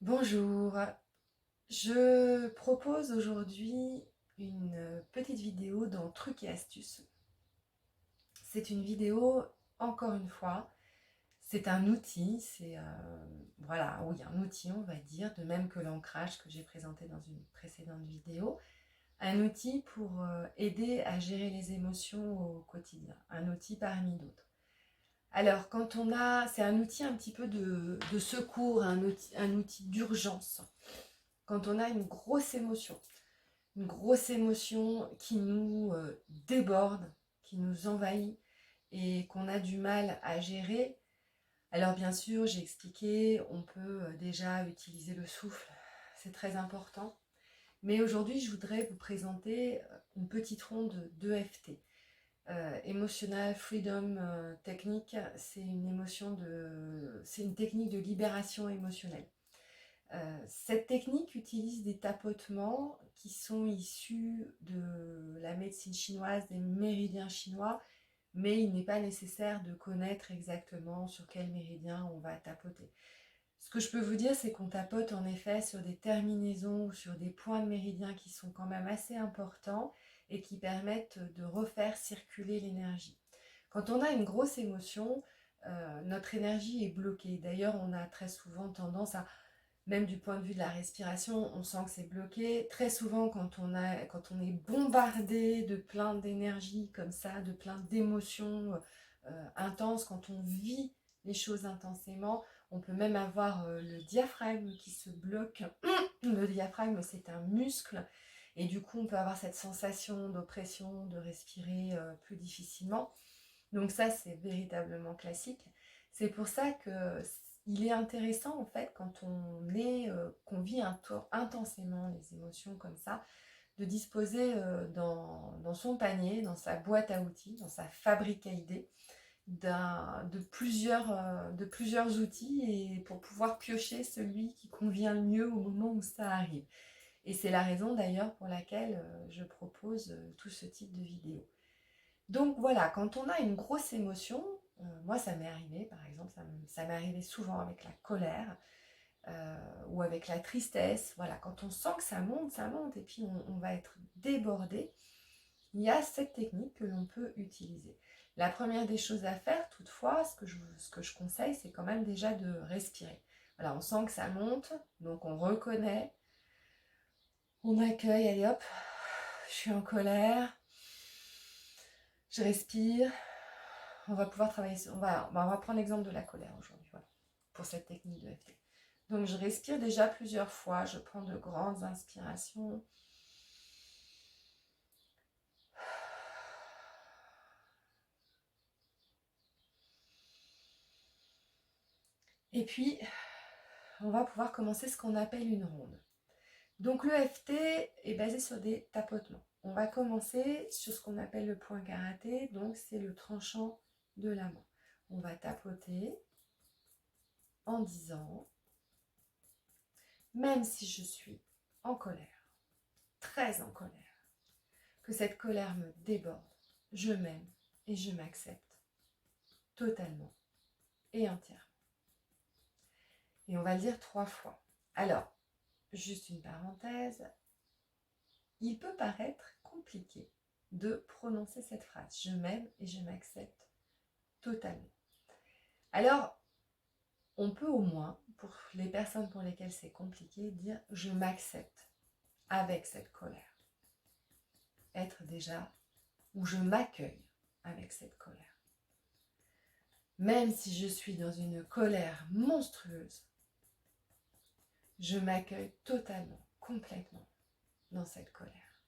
Bonjour, je propose aujourd'hui une petite vidéo dans trucs et astuces. C'est une vidéo, encore une fois, c'est un outil, voilà, oui, un outil on va dire, de même que l'ancrage que j'ai présenté dans une précédente vidéo, un outil pour aider à gérer les émotions au quotidien, un outil parmi d'autres. Alors, c'est un outil un petit peu de secours, un outil d'urgence. Quand on a une grosse émotion qui nous déborde, qui nous envahit et qu'on a du mal à gérer. Alors bien sûr, j'ai expliqué, on peut déjà utiliser le souffle, c'est très important. Mais aujourd'hui, je voudrais vous présenter une petite ronde d'EFT. Emotional Freedom Technique, c'est une technique de libération émotionnelle. Cette technique utilise des tapotements qui sont issus de la médecine chinoise, des méridiens chinois, mais il n'est pas nécessaire de connaître exactement sur quel méridien on va tapoter. Ce que je peux vous dire, c'est qu'on tapote en effet sur des terminaisons ou sur des points de méridien qui sont quand même assez importants et qui permettent de refaire circuler l'énergie. Quand on a une grosse émotion, notre énergie est bloquée. D'ailleurs, on a très souvent tendance à, même du point de vue de la respiration, on sent que c'est bloqué. Très souvent, quand on est bombardé de plein d'énergie comme ça, de plein d'émotions intenses, quand on vit les choses intensément, on peut même avoir le diaphragme qui se bloque. Le diaphragme, c'est un muscle. Et du coup, on peut avoir cette sensation d'oppression, de respirer plus difficilement. Donc ça, c'est véritablement classique. C'est pour ça que il est intéressant en fait quand qu'on vit intensément les émotions comme ça, de disposer dans son panier, dans sa boîte à outils, dans sa fabrique à idées, de plusieurs outils et pour pouvoir piocher celui qui convient le mieux au moment où ça arrive. Et c'est la raison d'ailleurs pour laquelle je propose tout ce type de vidéo. Donc voilà, quand on a une grosse émotion, moi ça m'est arrivé par exemple, ça m'est arrivé souvent avec la colère ou avec la tristesse. Voilà, quand on sent que ça monte et puis on va être débordé, il y a cette technique que l'on peut utiliser. La première des choses à faire toutefois, ce que je conseille, c'est quand même déjà de respirer. Voilà, on sent que ça monte, donc on reconnaît, on accueille, allez hop, je suis en colère, je respire. On va pouvoir travailler, on va prendre l'exemple de la colère aujourd'hui, voilà, pour cette technique de FT. Donc je respire déjà plusieurs fois, je prends de grandes inspirations. Et puis, on va pouvoir commencer ce qu'on appelle une ronde. Donc le FT est basé sur des tapotements. On va commencer sur ce qu'on appelle le point karaté, donc c'est le tranchant de la main. On va tapoter en disant, même si je suis en colère, très en colère, que cette colère me déborde, je m'aime et je m'accepte totalement et entièrement. Et on va le dire 3 fois. Alors, juste une parenthèse, il peut paraître compliqué de prononcer cette phrase. Je m'aime et je m'accepte totalement. Alors, on peut au moins, pour les personnes pour lesquelles c'est compliqué, dire je m'accepte avec cette colère. Être déjà, ou je m'accueille avec cette colère. Même si je suis dans une colère monstrueuse, je m'accueille totalement, complètement dans cette colère.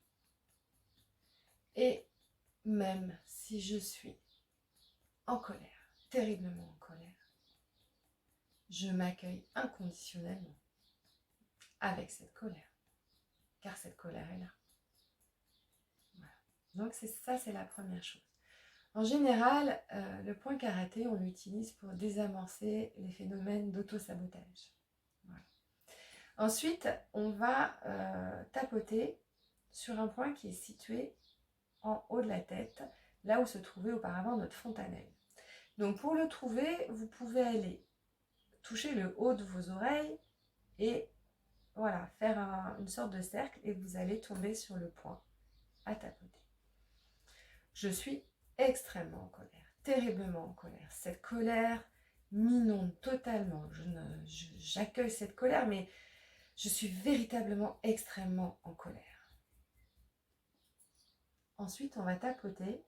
Et même si je suis en colère, terriblement en colère, je m'accueille inconditionnellement avec cette colère, car cette colère est là. Voilà. Donc c'est la première chose. En général, le point karaté, on l'utilise pour désamorcer les phénomènes d'auto-sabotage. Voilà. Ensuite, on va tapoter sur un point qui est situé en haut de la tête, là où se trouvait auparavant notre fontanelle. Donc pour le trouver, vous pouvez aller toucher le haut de vos oreilles et voilà, faire une sorte de cercle et vous allez tomber sur le point à tapoter. Je suis extrêmement en colère, terriblement en colère. Cette colère m'inonde totalement. J'accueille cette colère, mais je suis véritablement extrêmement en colère. Ensuite, on va tapoter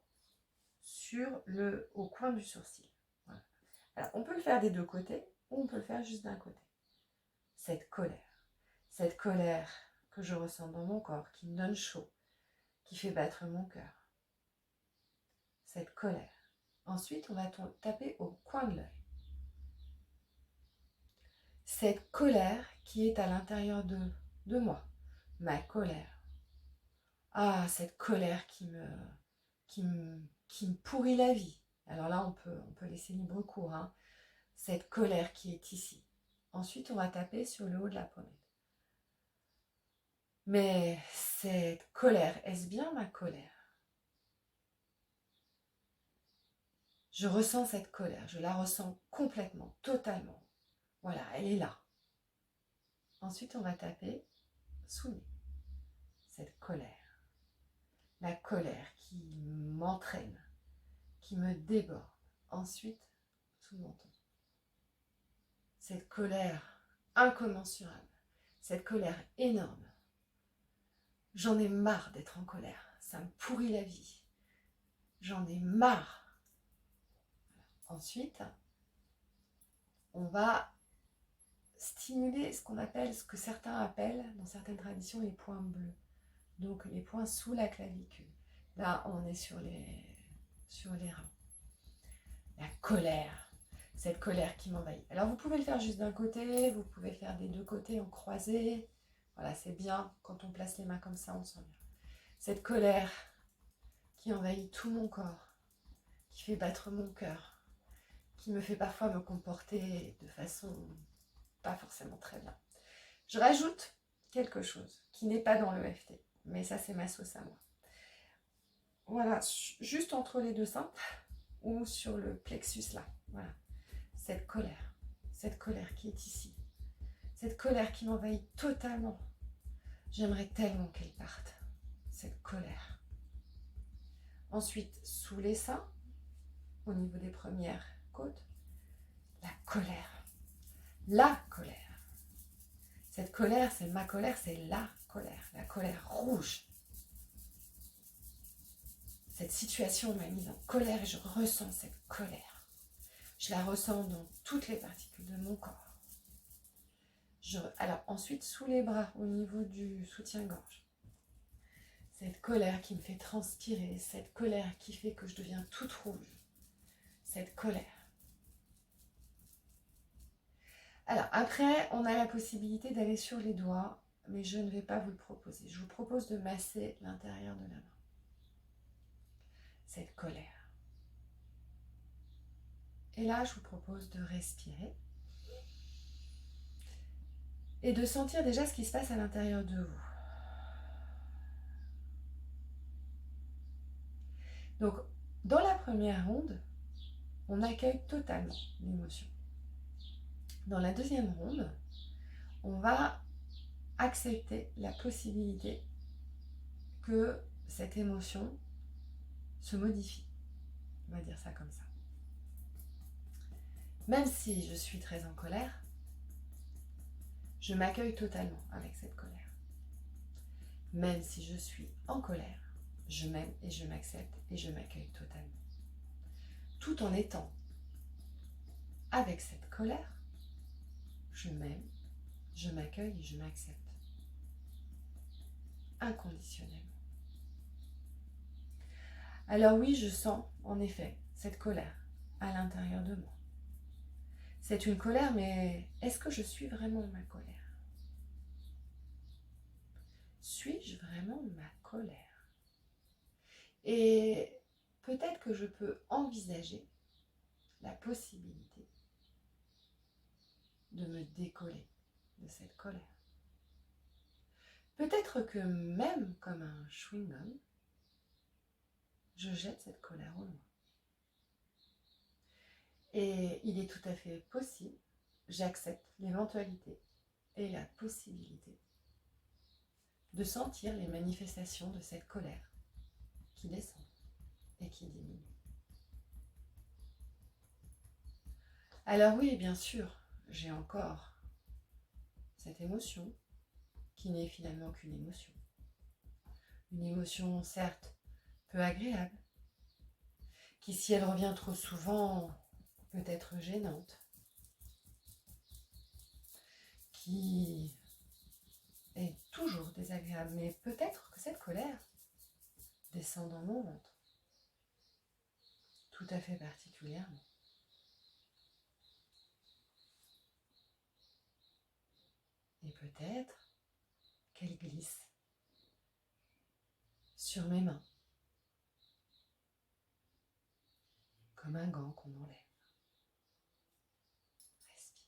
au coin du sourcil. Voilà. Alors, on peut le faire des deux côtés ou on peut le faire juste d'un côté. Cette colère que je ressens dans mon corps, qui me donne chaud, qui fait battre mon cœur. Cette colère. Ensuite, on va taper au coin de l'œil. Cette colère qui est à l'intérieur de moi. Ma colère. Ah, cette colère qui me pourrit la vie. Alors là, on peut laisser libre cours. Hein. Cette colère qui est ici. Ensuite, on va taper sur le haut de la pommette. Mais cette colère, est-ce bien ma colère? Je ressens cette colère, je la ressens complètement, totalement. Voilà, elle est là. Ensuite, on va taper sous le nez. Cette colère. La colère qui m'entraîne, qui me déborde. Ensuite, sous le menton. Cette colère incommensurable, cette colère énorme. J'en ai marre d'être en colère, ça me pourrit la vie. J'en ai marre. Ensuite, on va stimuler ce que certains appellent, dans certaines traditions, les points bleus. Donc les points sous la clavicule. Là, on est sur les reins. La colère, cette colère qui m'envahit. Alors vous pouvez le faire juste d'un côté, vous pouvez le faire des deux côtés en croisé. Voilà, c'est bien, quand on place les mains comme ça, on sent bien. Cette colère qui envahit tout mon corps, qui fait battre mon cœur, qui me fait parfois me comporter de façon pas forcément très bien. Je rajoute quelque chose qui n'est pas dans le l'EFT, mais ça c'est ma sauce à moi. Voilà, juste entre les deux seins ou sur le plexus là. Voilà, cette colère qui est ici, cette colère qui m'envahit totalement. J'aimerais tellement qu'elle parte, cette colère. Ensuite, sous les seins, au niveau des premières côtes, la colère. La colère. Cette colère, c'est ma colère, c'est la colère rouge. Cette situation m'a mise en colère et je ressens cette colère. Je la ressens dans toutes les particules de mon corps. Alors ensuite, sous les bras, au niveau du soutien-gorge. Cette colère qui me fait transpirer, cette colère qui fait que je deviens toute rouge. Cette colère. Alors après, on a la possibilité d'aller sur les doigts, mais je ne vais pas vous le proposer. Je vous propose de masser l'intérieur de la main. Cette colère. Et là, je vous propose de respirer et de sentir déjà ce qui se passe à l'intérieur de vous. Donc, dans la première ronde, on accueille totalement l'émotion. Dans la deuxième ronde, on va accepter la possibilité que cette émotion se modifie. On va dire ça comme ça. Même si je suis très en colère, je m'accueille totalement avec cette colère. Même si je suis en colère, je m'aime et je m'accepte et je m'accueille totalement. Tout en étant avec cette colère, je m'aime, je m'accueille et je m'accepte. Inconditionnellement. Alors oui, je sens en effet cette colère à l'intérieur de moi. C'est une colère, mais est-ce que je suis vraiment ma colère? Suis-je vraiment ma colère? Et peut-être que je peux envisager la possibilité de me décoller de cette colère. Peut-être que même comme un chewing-gum, je jette cette colère au loin. Et il est tout à fait possible, j'accepte l'éventualité et la possibilité de sentir les manifestations de cette colère qui descend et qui diminue. Alors oui, bien sûr, j'ai encore cette émotion qui n'est finalement qu'une émotion. Une émotion certes peu agréable, qui si elle revient trop souvent peut être gênante, qui est toujours désagréable, mais peut-être que cette colère descend dans mon ventre, tout à fait particulièrement. Et peut-être qu'elle glisse sur mes mains, comme un gant qu'on enlève. Respire.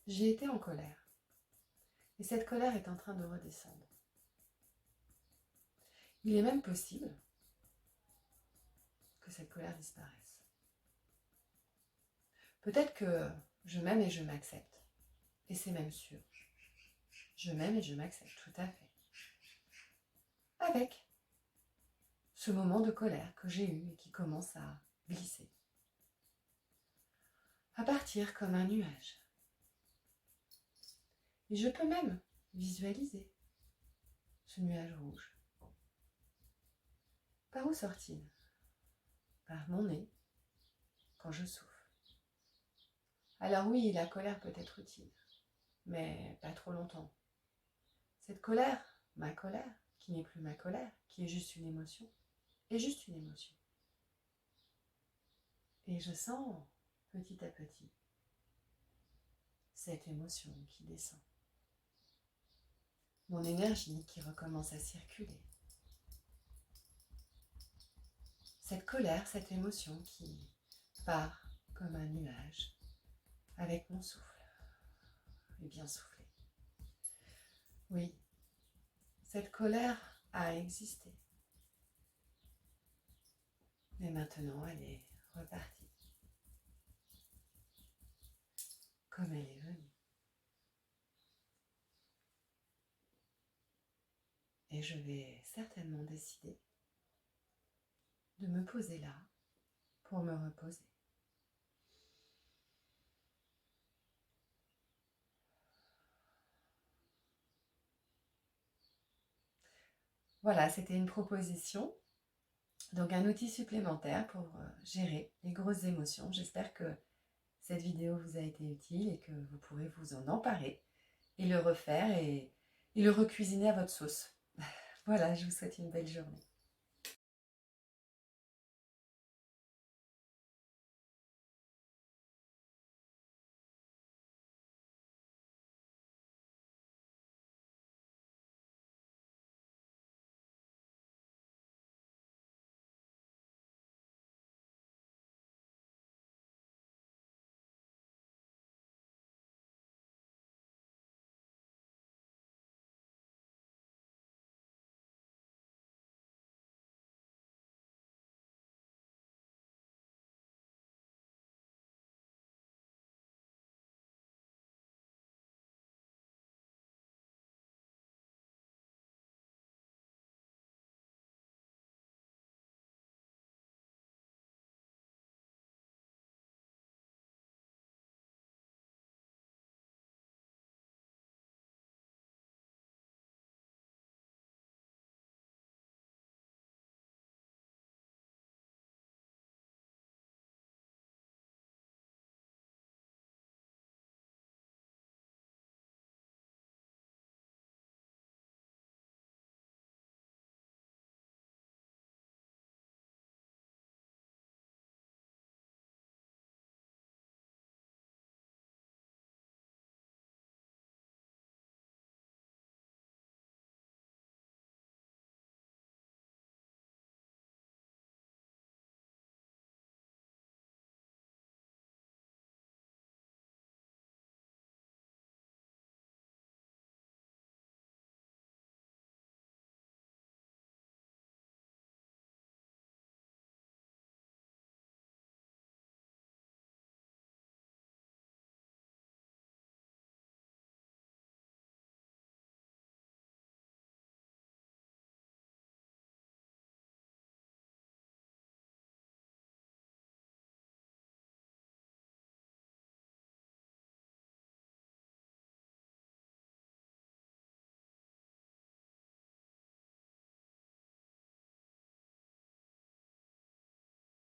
J'ai été en colère, et cette colère est en train de redescendre. Il est même possible que cette colère disparaisse. Peut-être que je m'aime et je m'accepte, et c'est même sûr. Je m'aime et je m'accepte, tout à fait. Avec ce moment de colère que j'ai eu et qui commence à glisser, à partir comme un nuage. Et je peux même visualiser ce nuage rouge. Par où sort-il? Par mon nez, quand je souffle. Alors oui, la colère peut être utile, mais pas trop longtemps. Cette colère, ma colère, qui n'est plus ma colère, qui est juste une émotion, est juste une émotion. Et je sens petit à petit cette émotion qui descend. Mon énergie qui recommence à circuler. Cette colère, cette émotion qui part comme un nuage avec mon souffle. Et bien soufflé. Oui, cette colère a existé. Mais maintenant, elle est repartie. Comme elle est venue. Et je vais certainement décider de me poser là pour me reposer. Voilà, c'était une proposition, donc un outil supplémentaire pour gérer les grosses émotions. J'espère que cette vidéo vous a été utile et que vous pourrez vous en emparer et le refaire et le recuisiner à votre sauce. Voilà, je vous souhaite une belle journée.